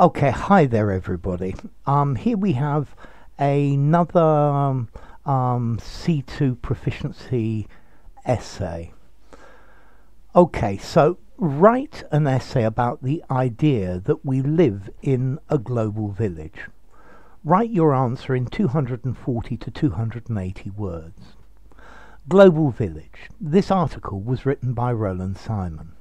Okay, hi there everybody. Here we have another C2 proficiency essay. Okay, so write an essay about the idea that we live in a global village. Write your answer in 240 to 280 words. Global village. This article was written by Roland Simon.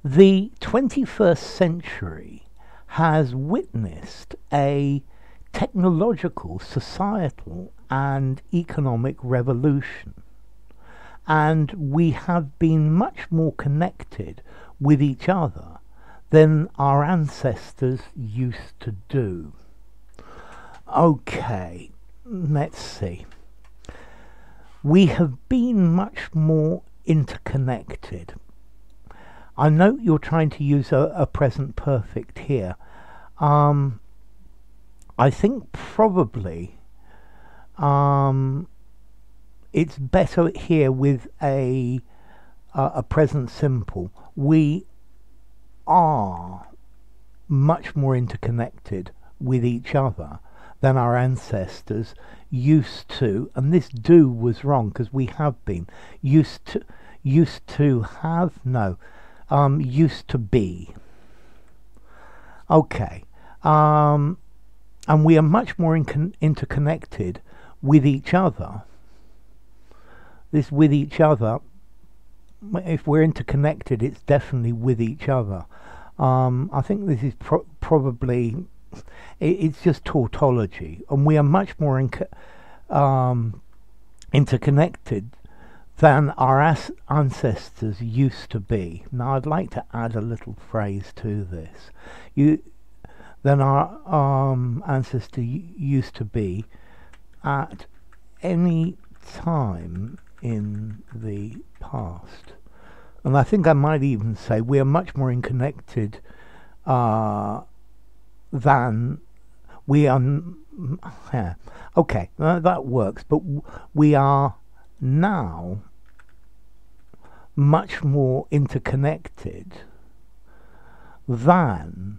The 21st century has witnessed a technological, societal and economic revolution, and we have been much more connected with each other than our ancestors used to do. Okay, let's see. We have been much more interconnected. I note you're trying to use a present perfect here. I think probably it's better here with a present simple. We are much more interconnected with each other than our ancestors used to, and this do was wrong because we have been used to be. Okay, and we are much more interconnected with each other. This with each other, if we're interconnected, it's definitely with each other. I think this is probably, it's just tautology, and we are much more interconnected than our ancestors used to be. Now I'd like to add a little phrase to this. Than our ancestor used to be at any time in the past. And I think I might even say we are much more connected than we are. Yeah. Okay, that works, but we are now much more interconnected than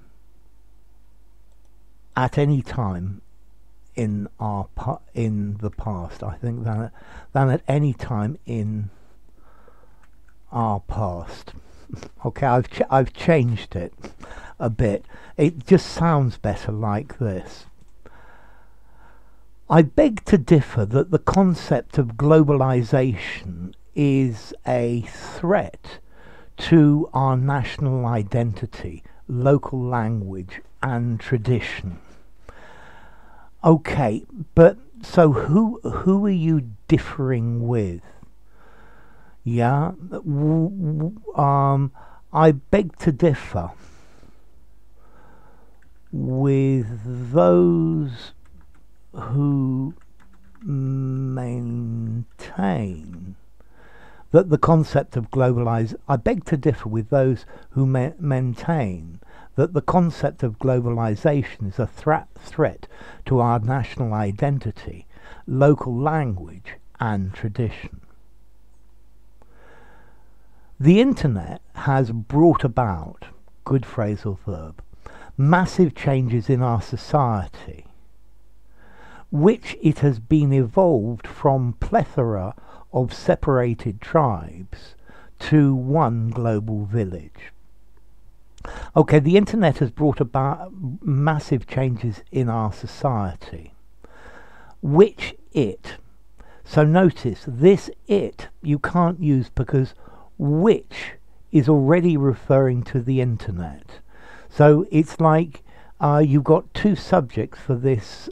at any time in the past. I think than at any time in our past. Okay, I've changed it a bit. It just sounds better like this. I beg to differ that the concept of globalisation is a threat to our national identity, local language and tradition. Okay, but so who are you differing with? Yeah, I beg to differ with those who maintain that the concept of I beg to differ with those who maintain that the concept of globalisation is a threat to our national identity, local language and tradition. The internet has brought about, good phrasal verb, massive changes in our society, which it has been evolved from plethora of separated tribes to one global village. Okay, the internet has brought about massive changes in our society, which so notice this you can't use because which is already referring to the internet. So it's like you've got two subjects for this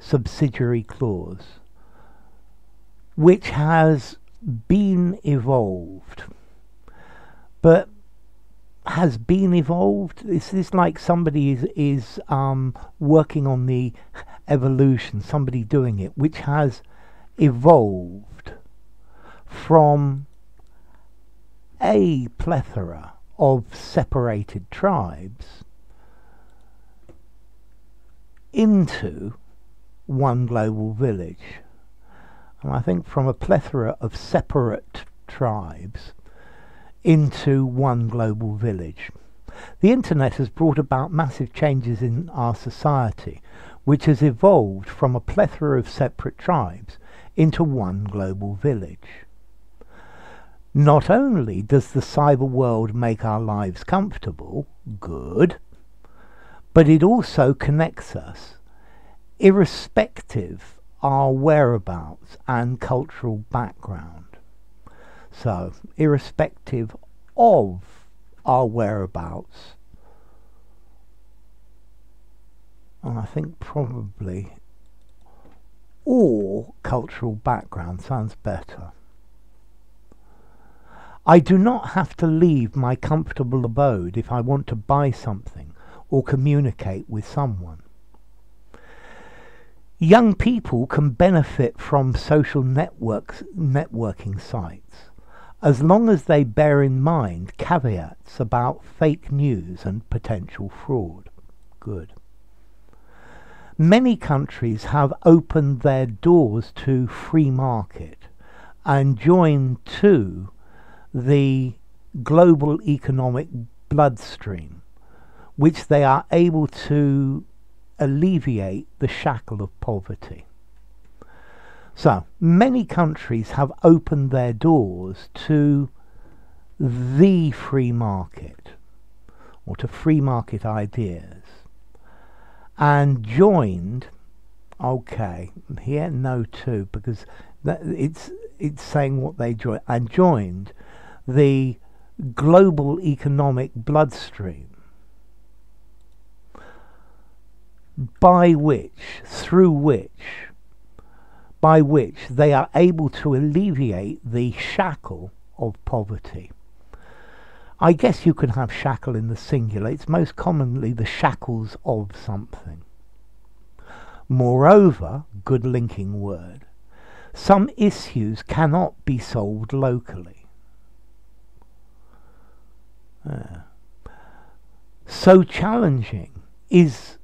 subsidiary clause, which has been evolved. But has been evolved? Is this like somebody is working on the evolution, somebody doing it, which has evolved from a plethora of separated tribes into one global village? And I think from a plethora of separate tribes into one global village. The internet has brought about massive changes in our society, which has evolved from a plethora of separate tribes into one global village. Not only does the cyber world make our lives comfortable, good, but it also connects us, irrespective our whereabouts and cultural background. So, irrespective of our whereabouts, and I think probably or cultural background sounds better. I do not have to leave my comfortable abode if I want to buy something or communicate with someone. Young people can benefit from social networking sites, as long as they bear in mind caveats about fake news and potential fraud. Good. Many countries have opened their doors to free market and joined to the global economic bloodstream, which they are able to alleviate the shackle of poverty. So, many countries have opened their doors to the free market, or to free market ideas, and joined, okay, here no to, because it's saying what they joined, and joined the global economic bloodstream, by which they are able to alleviate the shackle of poverty. I guess you can have shackle in the singular. It's most commonly the shackles of something. Moreover, good linking word, some issues cannot be solved locally. So challenging is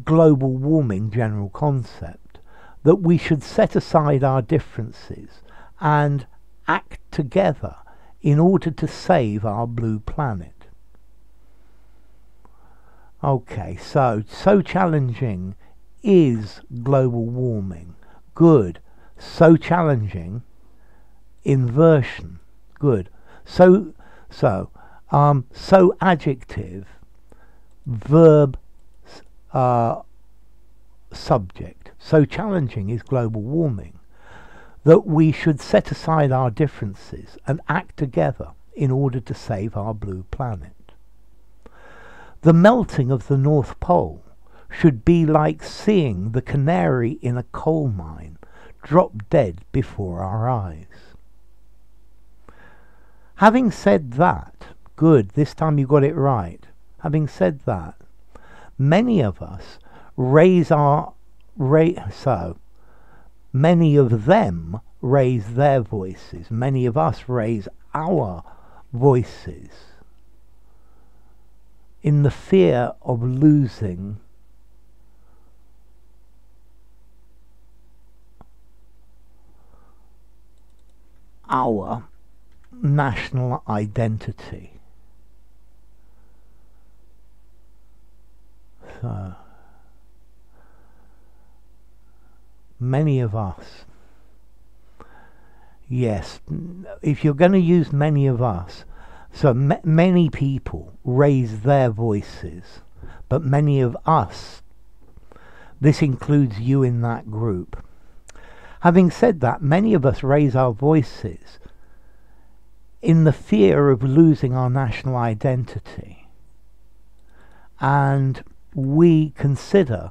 global warming general concept that we should set aside our differences and act together in order to save our blue planet. Okay, so challenging is global warming. Good. So challenging, inversion. Good. So adjective, verb, subject. So challenging is global warming, that we should set aside our differences and act together in order to save our blue planet. The melting of the North Pole should be like seeing the canary in a coal mine drop dead before our eyes. Having said that, good, this time you got it right. Having said that, many of us many of them raise their voices. Many of us raise our voices in the fear of losing our national identity. So, many of us, yes, if you're going to use many of us, so many people raise their voices, but many of us, this includes you in that group. Having said that, many of us raise our voices in the fear of losing our national identity, and we consider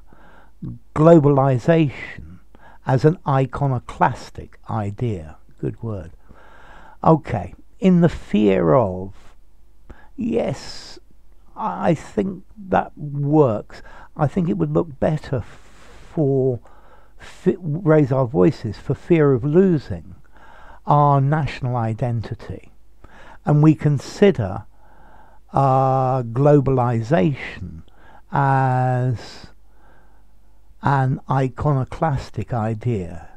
globalisation as an iconoclastic idea. Good word. Okay, in the fear of, yes, I think that works. I think it would look better for raise our voices for fear of losing our national identity, and we consider globalisation as an iconoclastic idea.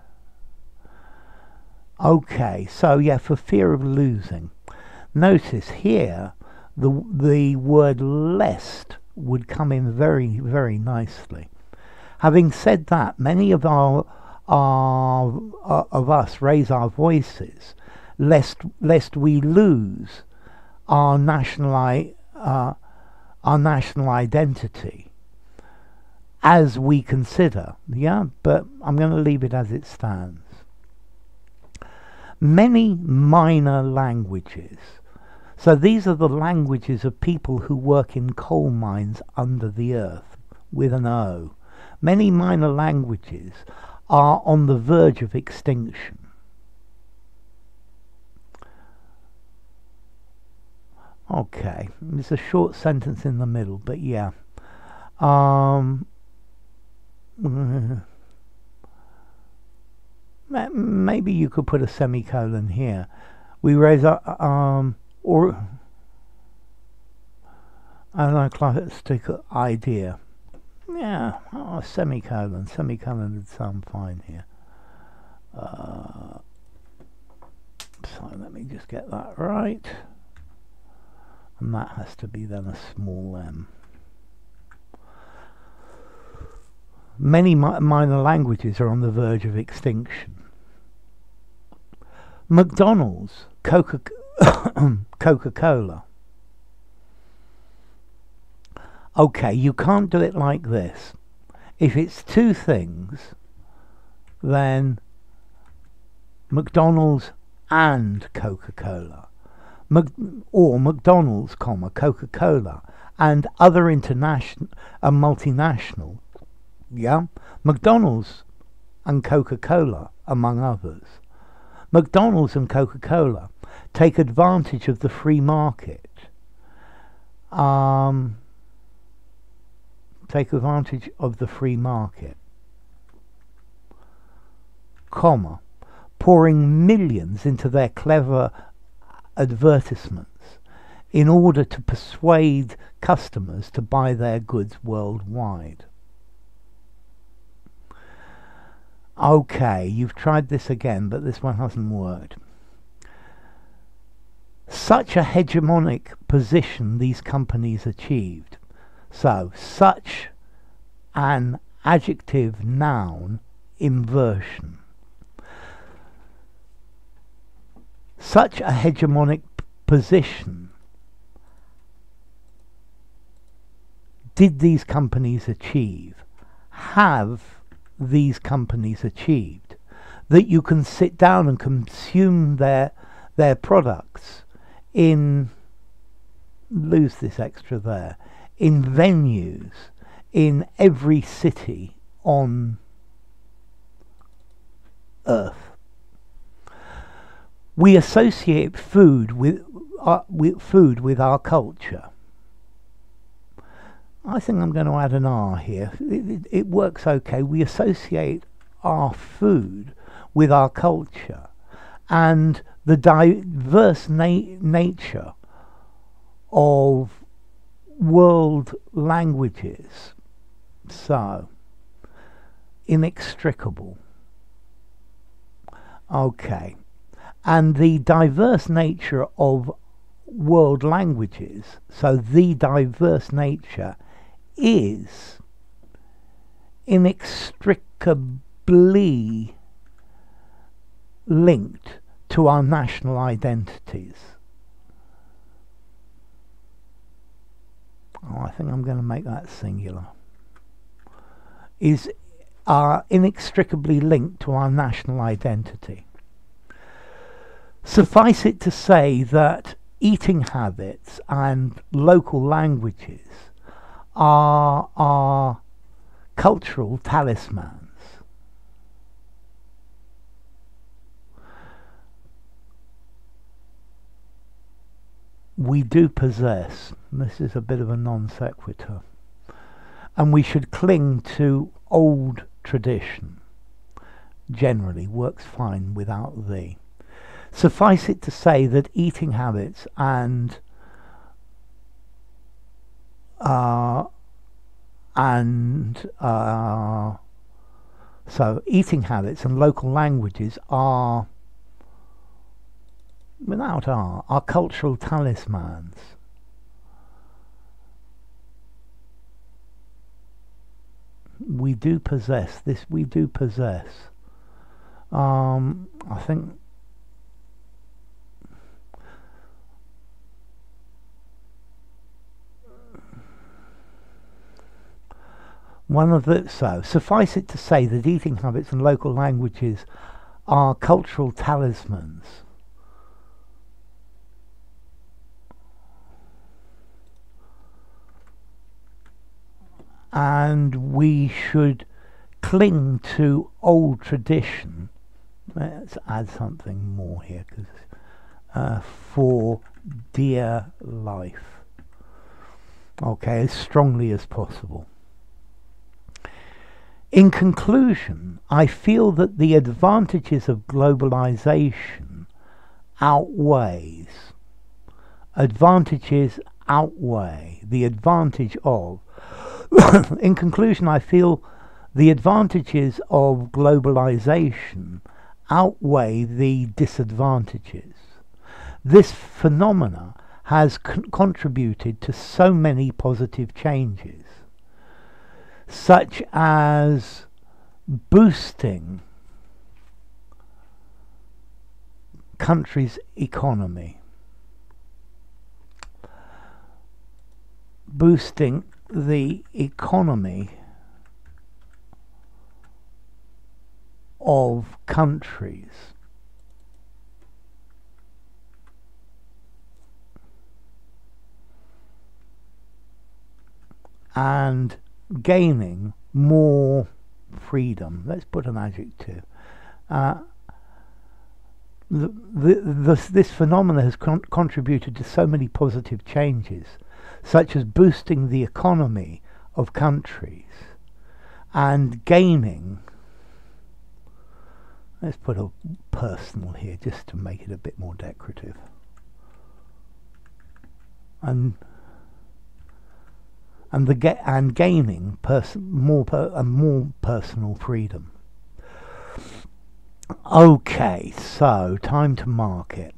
Okay, so yeah, for fear of losing. Notice here the word lest would come in very, very nicely. Having said that, many of us raise our voices lest we lose our national identity as we consider. Yeah, but I'm going to leave it as it stands. Many minor languages. So these are the languages of people who work in coal mines under the earth, with an O. Many minor languages are on the verge of extinction. Okay, there's a short sentence in the middle, but yeah. Maybe you could put a semicolon here. We raise our or an eclectic idea. Yeah, semicolon would sound fine here. So let me just get that right, and that has to be then a small m. Many minor languages are on the verge of extinction. McDonald's, Coca-Cola. Okay, you can't do it like this. If it's two things, then McDonald's and Coca-Cola. Or McDonald's, Coca-Cola, and other international and multinational. Yeah, McDonald's and Coca-Cola, among others. McDonald's and Coca-Cola take advantage of the free market. Take advantage of the free market, comma, pouring millions into their clever advertisements in order to persuade customers to buy their goods worldwide. Okay, you've tried this again, but this one hasn't worked. Such a hegemonic position these companies achieved. So, such an adjective noun inversion. Such a hegemonic position did these companies achieve, have these companies achieved, that you can sit down and consume their products in, lose this extra there, in venues in every city on earth. We associate food with our culture. I think I'm going to add an R here. It works okay. We associate our food with our culture and the diverse nature of world languages. So, inextricable. Okay. And the diverse nature of world languages, so the diverse nature is inextricably linked to our national identities. Oh, I think I'm going to make that singular. Are inextricably linked to our national identity. Suffice it to say that eating habits and local languages are our cultural talismans. We do possess, this is a bit of a non sequitur, and we should cling to old tradition. Generally works fine without the. Suffice it to say that eating habits and so eating habits and local languages are, without our cultural talismans. we do possess. This we do possess. I think so suffice it to say that eating habits and local languages are cultural talismans. And we should cling to old tradition. Let's add something more here, because for dear life. Okay, as strongly as possible. In conclusion, I feel that the advantages of globalisation outweigh the advantage of. In conclusion, I feel the advantages of globalisation outweigh the disadvantages. This phenomena has contributed to so many positive changes, such as boosting countries' economy, boosting the economy of countries, and gaining more freedom. Let's put an adjective. This phenomenon has contributed to so many positive changes, such as boosting the economy of countries and gaining, let's put a personal here just to make it a bit more decorative, and gaining more personal freedom. Okay, so time to market.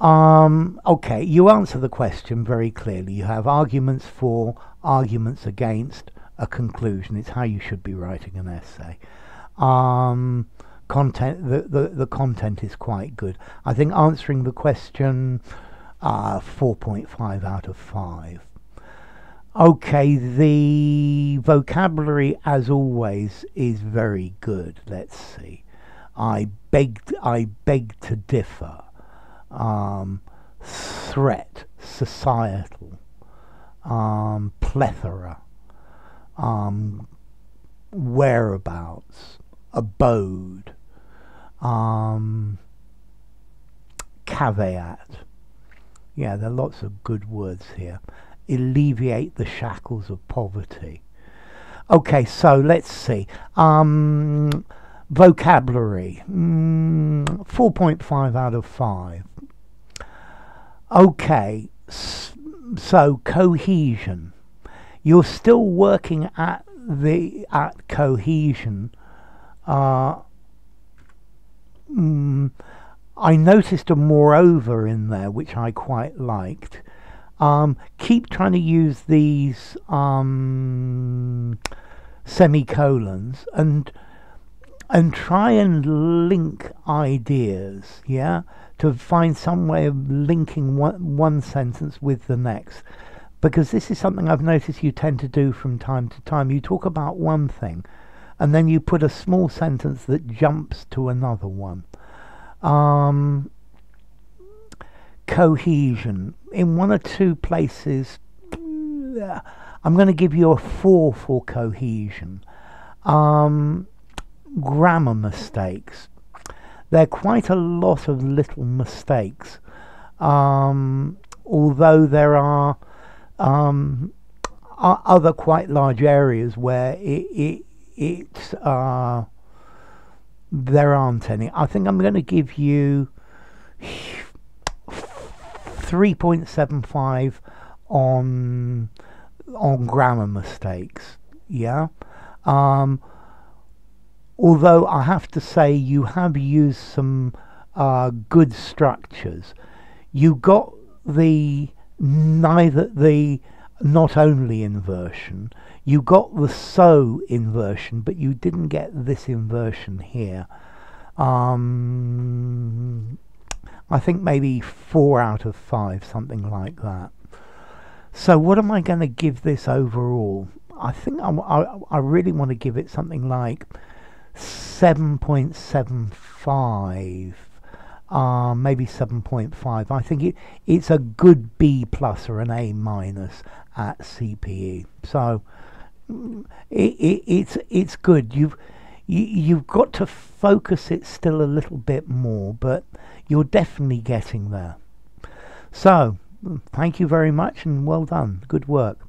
Okay, you answer the question very clearly. You have arguments for, arguments against, a conclusion. It's how you should be writing an essay. Content. The content is quite good. I think answering the question, 4.5 out of 5. Okay, the vocabulary, as always, is very good. Let's see. I beg to differ. Threat, societal, plethora, whereabouts, abode, caveat. Yeah, there are lots of good words here. Alleviate the shackles of poverty. Okay, so let's see. Vocabulary, 4.5 out of 5. Okay, so cohesion. You're still working at cohesion. I noticed a moreover in there, which I quite liked. Keep trying to use these semicolons and try and link ideas, yeah, to find some way of linking one sentence with the next, because this is something I've noticed you tend to do from time to time. You talk about one thing and then you put a small sentence that jumps to another one. Cohesion. In one or two places, I'm going to give you a 4 for cohesion. Grammar mistakes. There are quite a lot of little mistakes, although there are other quite large areas where there aren't any. I think I'm going to give you 3.75 on grammar mistakes. Yeah. Although I have to say you have used some good structures. You got the not only inversion. You got the so inversion, but you didn't get this inversion here. I think maybe 4 out of 5, something like that. So what am I going to give this overall? I think I really want to give it something like 7.75, maybe 7.5. I think it's a good B plus or an A minus at CPE. So it's good. You've got to focus it still a little bit more, but you're definitely getting there. So thank you very much and well done. Good work.